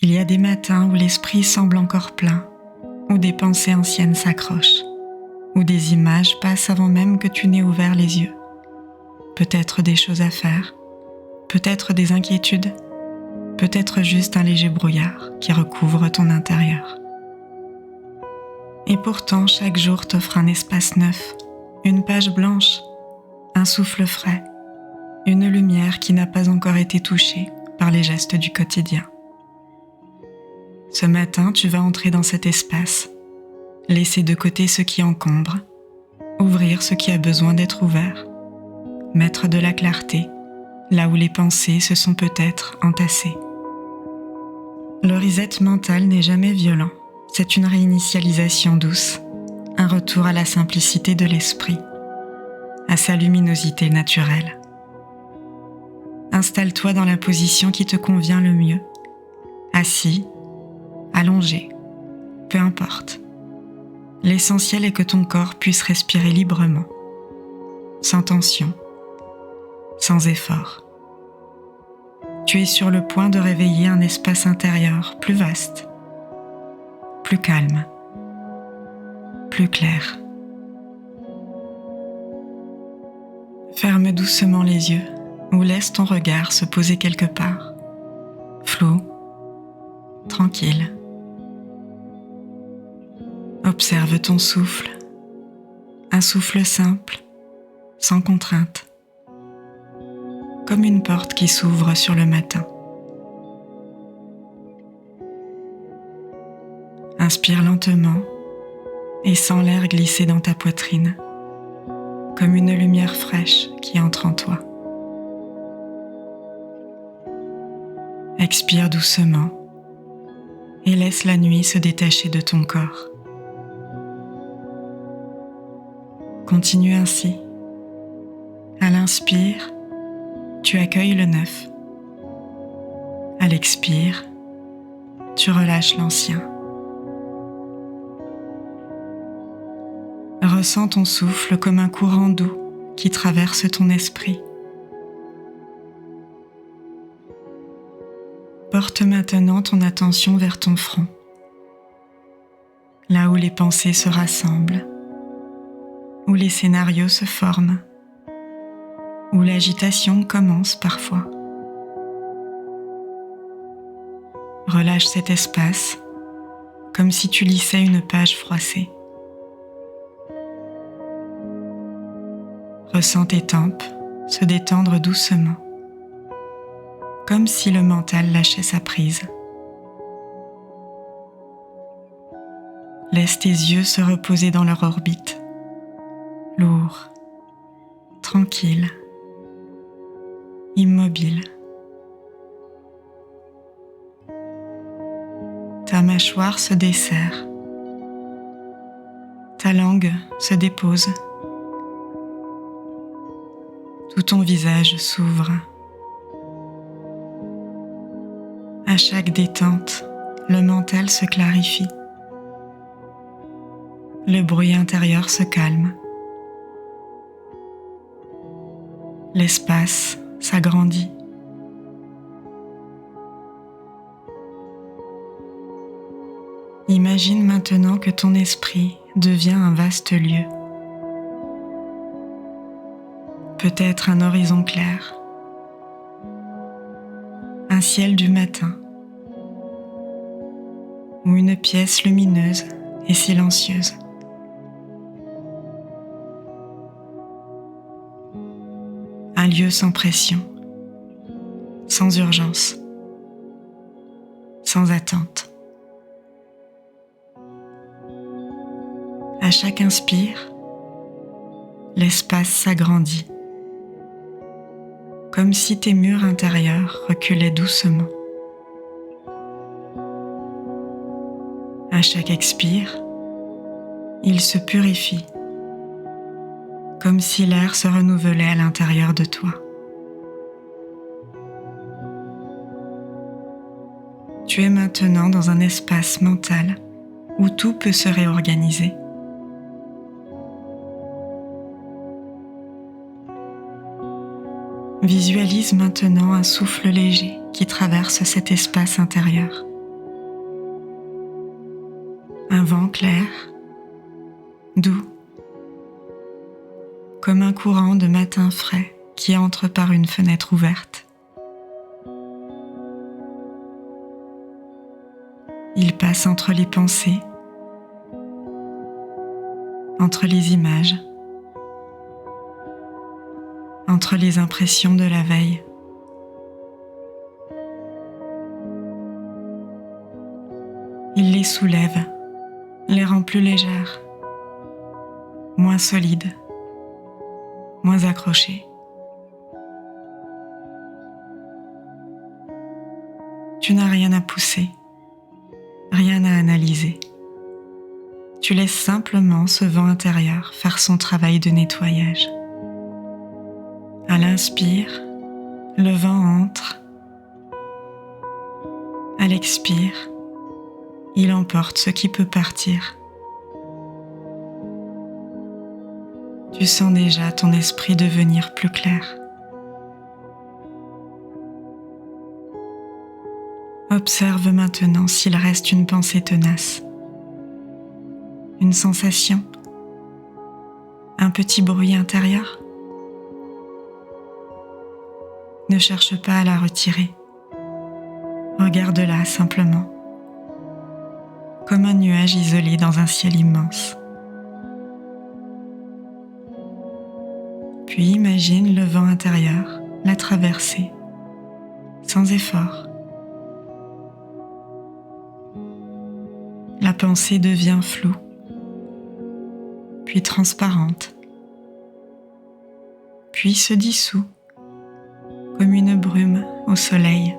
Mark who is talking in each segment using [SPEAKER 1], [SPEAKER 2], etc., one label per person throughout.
[SPEAKER 1] Il y a des matins où l'esprit semble encore plein, où des pensées anciennes s'accrochent, où des images passent avant même que tu n'aies ouvert les yeux. Peut-être des choses à faire, peut-être des inquiétudes, peut-être juste un léger brouillard qui recouvre ton intérieur. Et pourtant, chaque jour t'offre un espace neuf, une page blanche, un souffle frais, une lumière qui n'a pas encore été touchée par les gestes du quotidien. Ce matin, tu vas entrer dans cet espace, laisser de côté ce qui encombre, ouvrir ce qui a besoin d'être ouvert, mettre de la clarté là où les pensées se sont peut-être entassées. Le reset mental n'est jamais violent, c'est une réinitialisation douce, un retour à la simplicité de l'esprit, à sa luminosité naturelle. Installe-toi dans la position qui te convient le mieux, assis, allongé, peu importe. L'essentiel est que ton corps puisse respirer librement, sans tension, sans effort. Tu es sur le point de réveiller un espace intérieur plus vaste, plus calme, plus clair. Ferme doucement les yeux ou laisse ton regard se poser quelque part, flou, tranquille. Observe ton souffle, un souffle simple, sans contrainte, comme une porte qui s'ouvre sur le matin. Inspire lentement et sens l'air glisser dans ta poitrine, comme une lumière fraîche qui entre en toi. Expire doucement et laisse la nuit se détacher de ton corps. Continue ainsi. À l'inspire, tu accueilles le neuf. À l'expire, tu relâches l'ancien. Ressens ton souffle comme un courant doux qui traverse ton esprit. Porte maintenant ton attention vers ton front, là où les pensées se rassemblent, où les scénarios se forment, où l'agitation commence parfois. Relâche cet espace, comme si tu lissais une page froissée. Ressens tes tempes se détendre doucement, comme si le mental lâchait sa prise. Laisse tes yeux se reposer dans leur orbite, lourds, tranquilles, immobiles. Ta mâchoire se desserre, ta langue se dépose, tout ton visage s'ouvre. À chaque détente, le mental se clarifie. Le bruit intérieur se calme. L'espace s'agrandit. Imagine maintenant que ton esprit devient un vaste lieu. Peut-être un horizon clair, un ciel du matin, ou une pièce lumineuse et silencieuse. Un lieu sans pression, sans urgence, sans attente. À chaque inspire, l'espace s'agrandit, comme si tes murs intérieurs reculaient doucement. À chaque expire, il se purifie, comme si l'air se renouvelait à l'intérieur de toi. Tu es maintenant dans un espace mental où tout peut se réorganiser. Visualise maintenant un souffle léger qui traverse cet espace intérieur. Un vent clair, doux, comme un courant de matin frais qui entre par une fenêtre ouverte. Il passe entre les pensées, entre les images, entre les impressions de la veille. Il les soulève, les rend plus légères, moins solides, moins accrochées. Tu n'as rien à pousser, rien à analyser. Tu laisses simplement ce vent intérieur faire son travail de nettoyage. À l'inspire, le vent entre. À l'expire, il emporte ce qui peut partir. Tu sens déjà ton esprit devenir plus clair. Observe maintenant s'il reste une pensée tenace, une sensation, un petit bruit intérieur. Ne cherche pas à la retirer. Regarde-la simplement, comme un nuage isolé dans un ciel immense. Puis imagine le vent intérieur la traverser, sans effort. La pensée devient floue, puis transparente, puis se dissout comme une brume au soleil.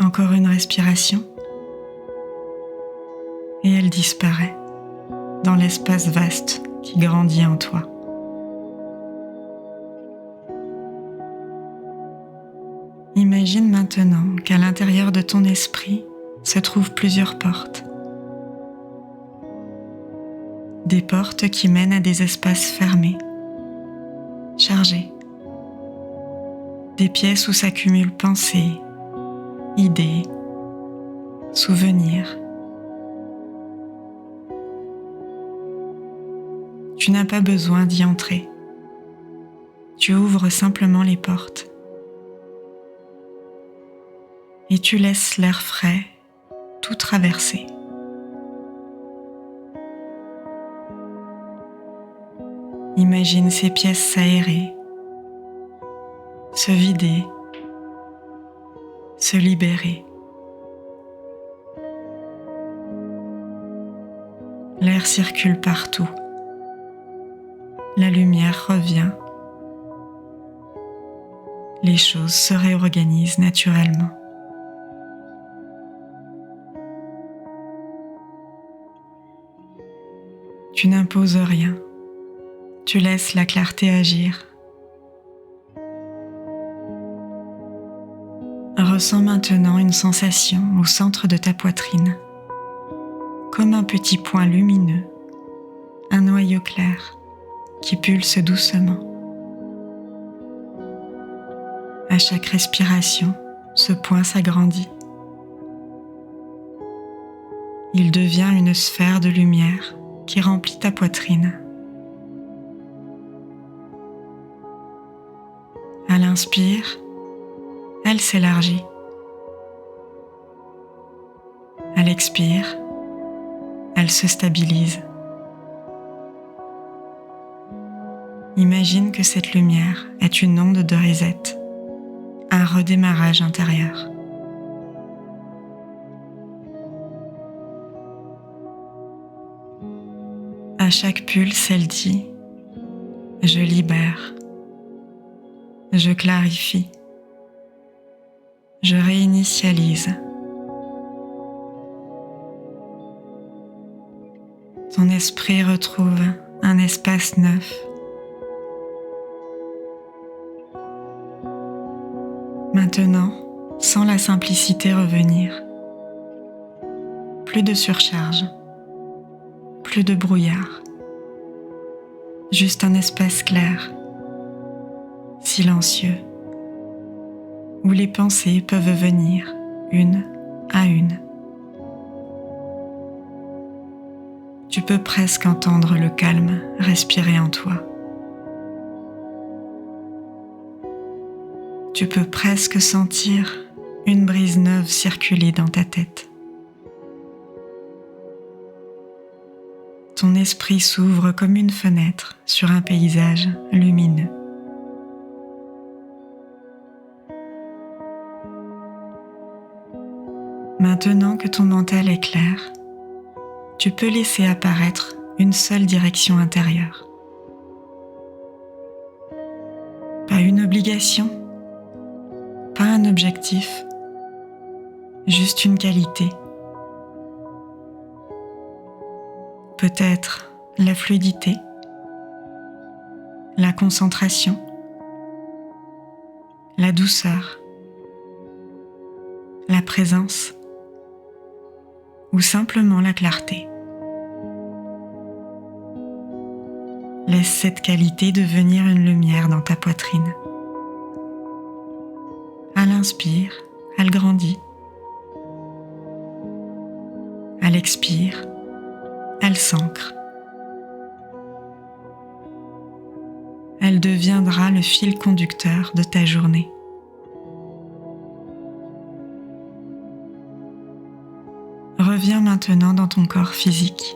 [SPEAKER 1] Encore une respiration, et elle disparaît dans l'espace vaste qui grandit en toi. Imagine maintenant qu'à l'intérieur de ton esprit se trouvent plusieurs portes. Des portes qui mènent à des espaces fermés, chargés. Des pièces où s'accumulent pensées, idées, souvenirs. Tu n'as pas besoin d'y entrer. Tu ouvres simplement les portes. Et tu laisses l'air frais tout traverser. Imagine ces pièces s'aérer, se vider, se libérer. L'air circule partout. La lumière revient. Les choses se réorganisent naturellement. Tu n'imposes rien. Tu laisses la clarté agir. Ressens maintenant une sensation au centre de ta poitrine, comme un petit point lumineux, un noyau clair qui pulse doucement. À chaque respiration, ce point s'agrandit. Il devient une sphère de lumière qui remplit ta poitrine. À l'inspire, elle s'élargit. À l'expire, elle se stabilise. Imagine que cette lumière est une onde de reset, un redémarrage intérieur. À chaque pulse, elle dit « Je libère, je clarifie, je réinitialise ». Ton esprit retrouve un espace neuf. Maintenant, sens la simplicité revenir. Plus de surcharge, plus de brouillard. Juste un espace clair, silencieux, où les pensées peuvent venir une à une. Tu peux presque entendre le calme respirer en toi. Tu peux presque sentir une brise neuve circuler dans ta tête. Ton esprit s'ouvre comme une fenêtre sur un paysage lumineux. Maintenant que ton mental est clair, tu peux laisser apparaître une seule direction intérieure. Pas une obligation, pas un objectif, juste une qualité. Peut-être la fluidité, la concentration, la douceur, la présence ou simplement la clarté. Laisse cette qualité devenir une lumière dans ta poitrine. À l'inspire, elle grandit. À l'expire, elle s'ancre. Elle deviendra le fil conducteur de ta journée. Reviens maintenant dans ton corps physique.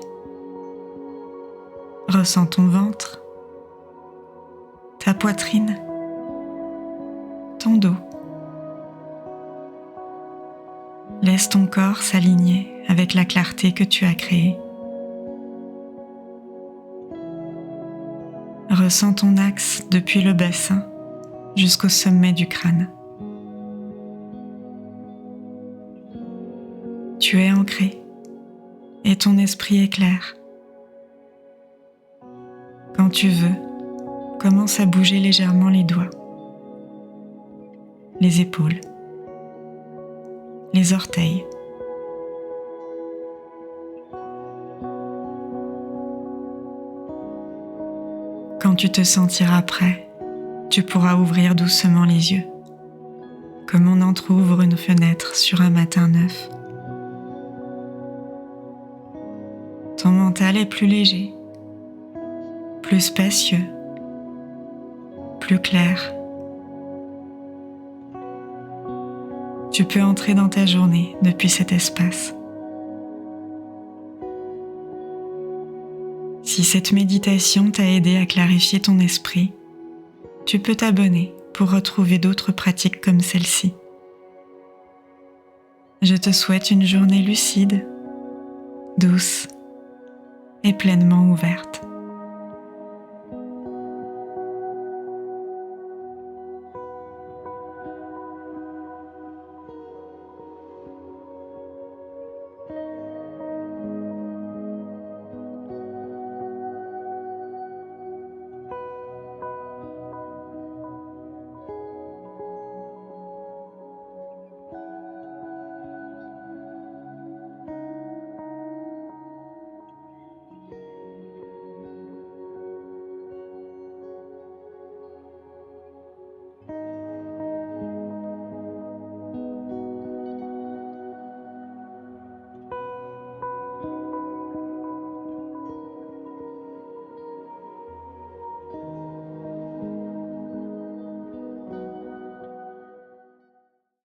[SPEAKER 1] Ressens ton ventre, ta poitrine, ton dos. Laisse ton corps s'aligner avec la clarté que tu as créée. Ressens ton axe depuis le bassin jusqu'au sommet du crâne. Tu es ancré et ton esprit est clair. Quand tu veux, commence à bouger légèrement les doigts, les épaules, les orteils. Quand tu te sentiras prêt, tu pourras ouvrir doucement les yeux, comme on entrouvre une fenêtre sur un matin neuf. Ton mental est plus léger, plus spacieux, plus clair. Tu peux entrer dans ta journée depuis cet espace. Si cette méditation t'a aidé à clarifier ton esprit, tu peux t'abonner pour retrouver d'autres pratiques comme celle-ci. Je te souhaite une journée lucide, douce et pleinement ouverte.